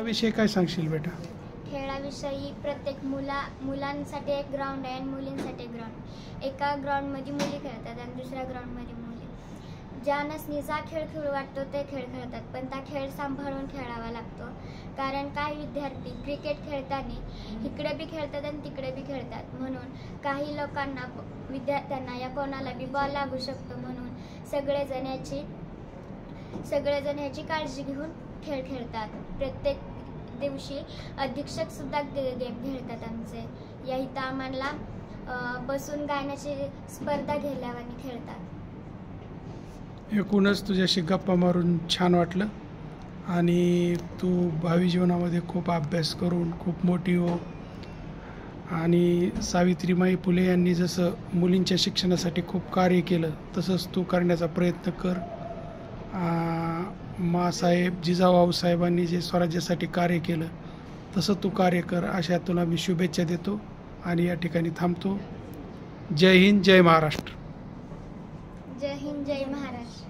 त्याविषयी काय सांगशील बेटा? खेळाविषयी प्रत्येक मुलांसाठी एक ग्राउंड आहे आणि मुलींसाठी एक ग्राउंड. एका ग्राउंडमध्ये मुली खेळतात आणि दुसऱ्या ग्राउंडमध्ये मुली. ज्या नसनीचा खेळ खेळू वाटतो ते खेळ खेळतात, पण त्या खेळ सांभाळून खेळावा लागतो. कारण काही विद्यार्थी क्रिकेट खेळताना इकडे बी खेळतात आणि तिकडे बी खेळतात, म्हणून काही लोकांना विद्यार्थ्यांना या कोणाला बी बॉल लागू शकतो. म्हणून सगळेजण याची काळजी घेऊन खेळ खेळतात. प्रत्येक दिवशी अधीक्षक सुद्धा गेम खेळतात आमचे. या इथं आम्हाला बसून गाण्याची स्पर्धा घेतल्यावानी खेळतात. एकूणच तुझ्याशी गप्पा मारून छान वाटलं आणि तू भावी जीवनामध्ये खूप अभ्यास करून खूप मोठी हो. आणि सावित्रीबाई फुले यांनी जसं मुलींच्या शिक्षणासाठी खूप कार्य केलं तसंच तू करण्याचा प्रयत्न कर. मासाहेब जिजाऊ साहेबांनी जे स्वराज्यासाठी कार्य केलं तसं तू कार्य कर, अशा तुला मी शुभेच्छा देतो आणि या ठिकाणी थांबतो. जय हिंद, जय महाराष्ट्र. जय हिंद, जय महाराष्ट्र.